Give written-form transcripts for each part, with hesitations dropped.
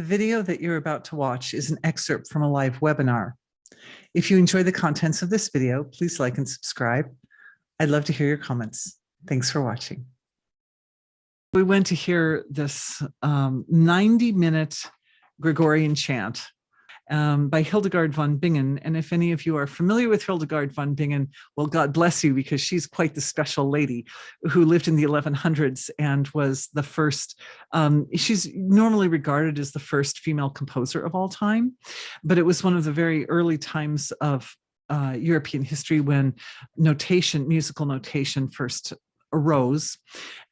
The video that you're about to watch is an excerpt from a live webinar. If you enjoy the contents of this video, please like and subscribe. I'd love to hear your comments. Thanks for watching. We went to hear this 90-minute Gregorian chant by Hildegard von Bingen. And if any of you are familiar with Hildegard von Bingen, well, God bless you, because she's quite the special lady who lived in the 1100s and was the first, she's normally regarded as the first female composer of all time, but it was one of the very early times of European history when notation, musical notation first arose,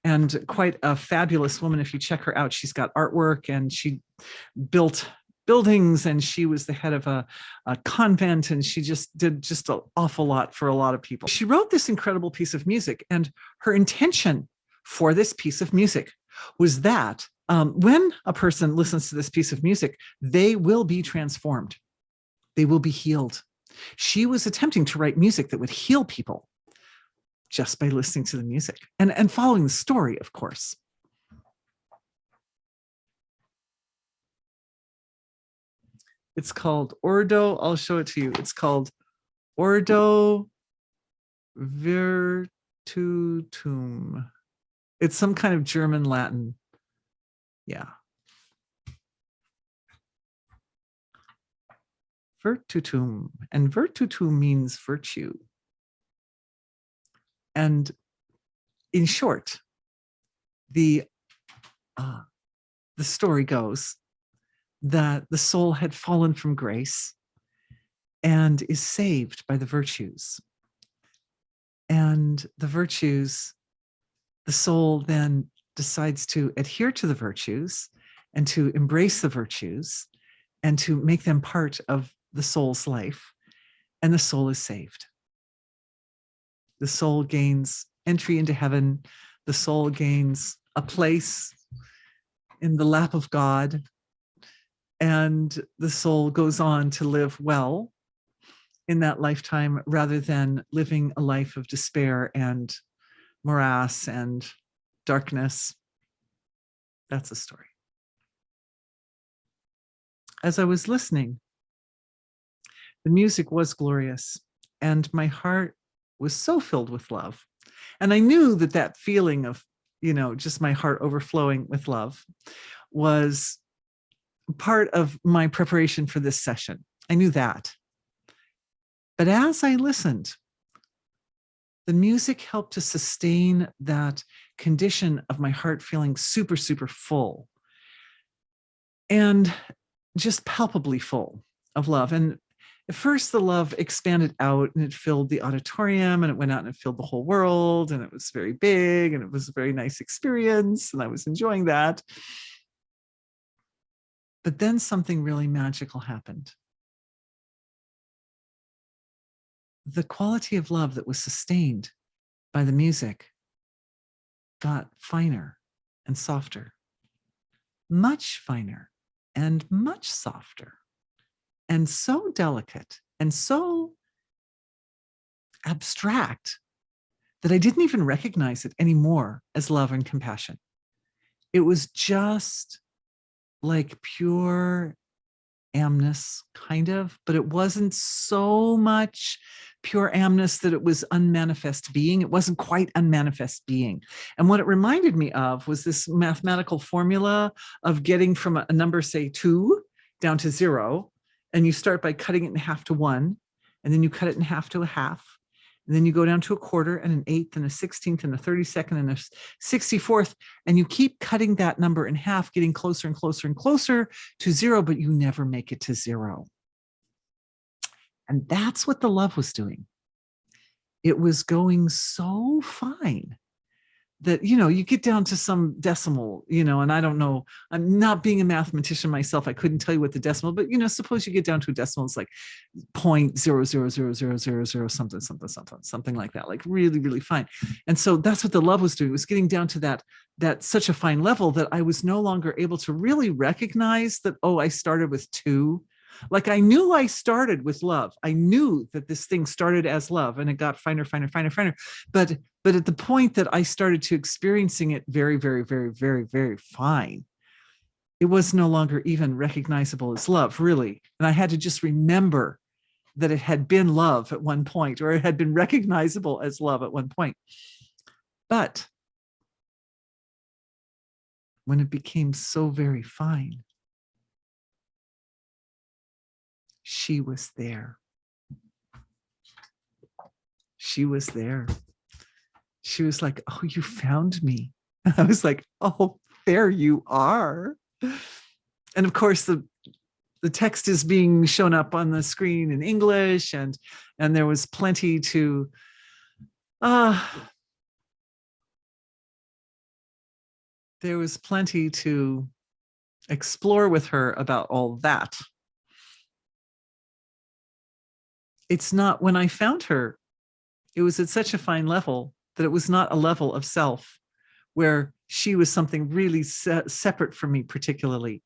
and quite a fabulous woman. If you check her out, she's got artwork and she built buildings, and she was the head of a convent, and she just did just an awful lot for a lot of people. She wrote this incredible piece of music, and her intention for this piece of music was that when a person listens to this piece of music, they will be transformed. They will be healed. She was attempting to write music that would heal people just by listening to the music and following the story, of course. It's called Ordo, I'll show it to you. It's called Ordo Virtutum. It's some kind of German Latin. Yeah. Virtutum, and virtutum means virtue. And in short, the story goes that the soul had fallen from grace and is saved by the virtues. And the virtues, the soul then decides to adhere to the virtues and to embrace the virtues and to make them part of the soul's life, and the soul is saved. The soul gains entry into heaven. The soul gains a place in the lap of God, and the soul goes on to live well in that lifetime rather than living a life of despair and morass and darkness. That's the story. As I was listening, the music was glorious, and my heart was so filled with love. And I knew that that feeling of, just my heart overflowing with love was part of my preparation for this session. I knew that. But as I listened, the music helped to sustain that condition of my heart feeling super, super full and just palpably full of love. And at first, the love expanded out and it filled the auditorium, and it went out and it filled the whole world, and it was very big, and it was a very nice experience, and I was enjoying that. But then something really magical happened. The quality of love that was sustained by the music got finer and softer, much finer and much softer, and so delicate and so abstract that I didn't even recognize it anymore as love and compassion. It was just like pure amness, kind of, but it wasn't so much pure amness that it was unmanifest being. It wasn't quite unmanifest being. And what it reminded me of was this mathematical formula of getting from a number, say 2, down to 0. And you start by cutting it in half to 1, and then you cut it in half to a half, and then you go down to a quarter and an eighth and a 16th and a 32nd and a 64th, and you keep cutting that number in half, getting closer and closer and closer to 0, but you never make it to 0. And that's what the love was doing. It was going so fine that, you get down to some decimal, and I don't know, I'm not being a mathematician myself. I couldn't tell you what the decimal, but, suppose you get down to a decimal, it's like 0.0000000 something like that, like really, really fine. And so that's what the love was doing. It was getting down to that such a fine level that I was no longer able to really recognize that, oh, I started with 2. Like I knew I started with love. I knew that this thing started as love and it got finer, finer, finer, finer. But at the point that I started to experiencing it very, very, very, very, very fine, it was no longer even recognizable as love, really. And I had to just remember that it had been love at one point, or it had been recognizable as love at one point. But when it became so very fine, she was there. She was there. She was like, oh, you found me. I was like, oh, there you are. And of course, the text is being shown up on the screen in English, and there was plenty to explore with her about all that. It's not, when I found her, it was at such a fine level that it was not a level of self where she was something really separate from me particularly.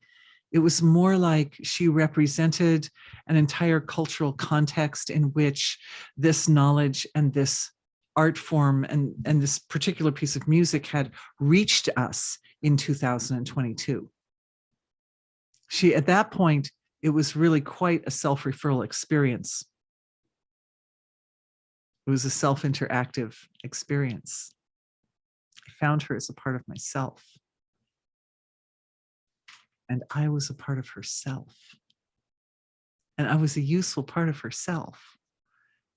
It was more like she represented an entire cultural context in which this knowledge and this art form and this particular piece of music had reached us in 2022. At that point, it was really quite a self-referral experience. It was a self-interactive experience. I found her as a part of myself. And I was a part of herself. And I was a useful part of herself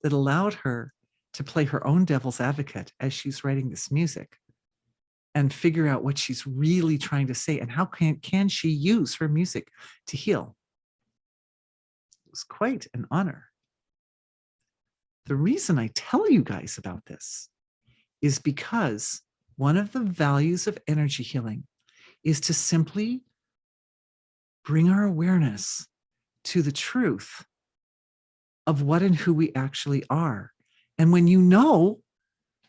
that allowed her to play her own devil's advocate as she's writing this music and figure out what she's really trying to say and how can she use her music to heal. It was quite an honor. The reason I tell you guys about this is because one of the values of energy healing is to simply bring our awareness to the truth of what and who we actually are. And when you know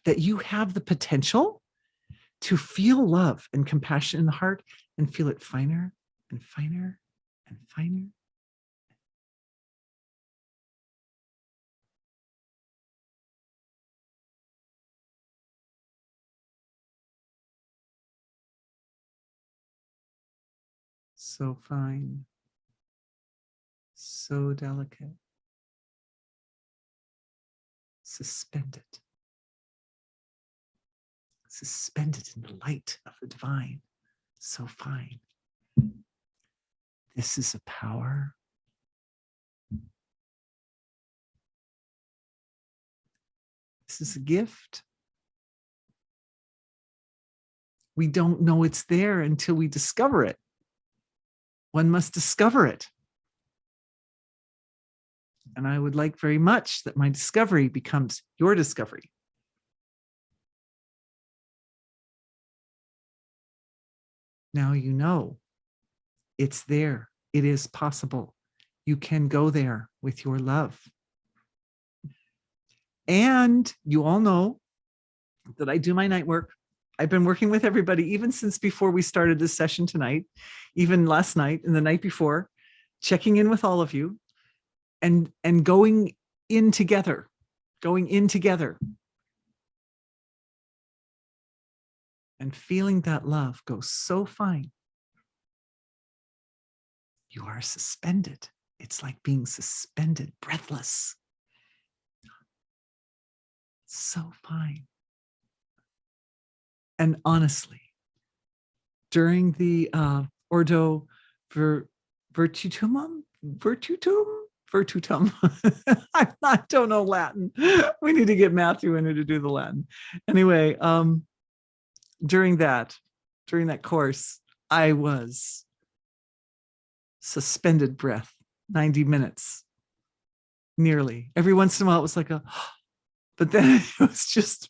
that you have the potential to feel love and compassion in the heart and feel it finer and finer and finer. So fine, so delicate, suspended in the light of the divine, so fine. This is a power. This is a gift. We don't know it's there until we discover it. One must discover it. And I would like very much that my discovery becomes your discovery. Now you know it's there. It is possible. You can go there with your love. And you all know that I do my night work. I've been working with everybody even since before we started this session tonight, even last night and the night before, checking in with all of you and going in together. And feeling that love go so fine. You are suspended. It's like being suspended, breathless. So fine. And honestly, during the Ordo Virtutum, I don't know Latin. We need to get Matthew in here to do the Latin. Anyway, during that course, I was suspended breath, 90 minutes, nearly. Every once in a while, it was like but then it was just,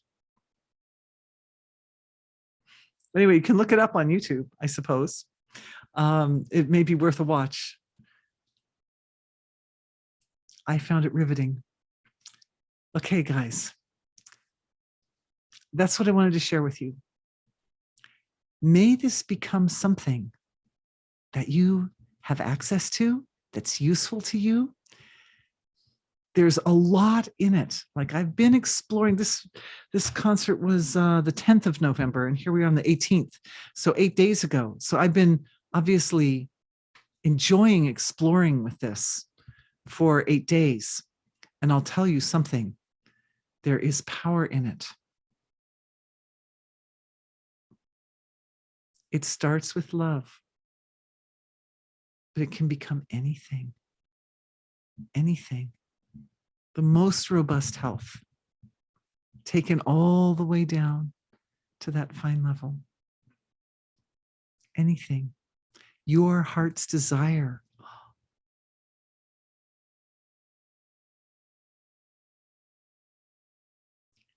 anyway, you can look it up on YouTube, I suppose. It may be worth a watch. I found it riveting. Okay, guys. That's what I wanted to share with you. May this become something that you have access to, that's useful to you. There's a lot in it. Like I've been exploring this concert was the 10th of November, and here we are on the 18th. So 8 days ago. So I've been obviously enjoying exploring with this for 8 days. And I'll tell you something, there is power in it. It starts with love, but it can become anything, anything. The most robust health, taken all the way down to that fine level. Anything. Your heart's desire.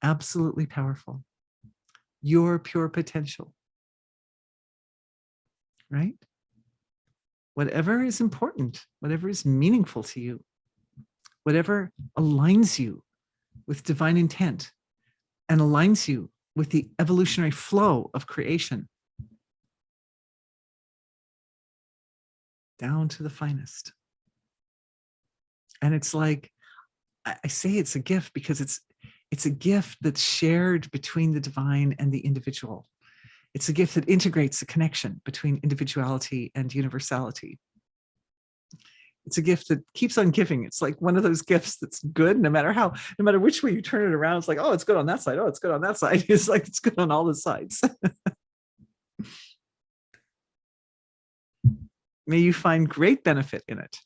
Absolutely powerful. Your pure potential. Right? Whatever is important, whatever is meaningful to you, whatever aligns you with divine intent and aligns you with the evolutionary flow of creation, down to the finest. And it's like, I say it's a gift because it's a gift that's shared between the divine and the individual. It's a gift that integrates the connection between individuality and universality. It's a gift that keeps on giving. It's like one of those gifts that's good no matter which way you turn it around. It's like, oh, it's good on that side. Oh, it's good on that side. It's like, it's good on all the sides. May you find great benefit in it.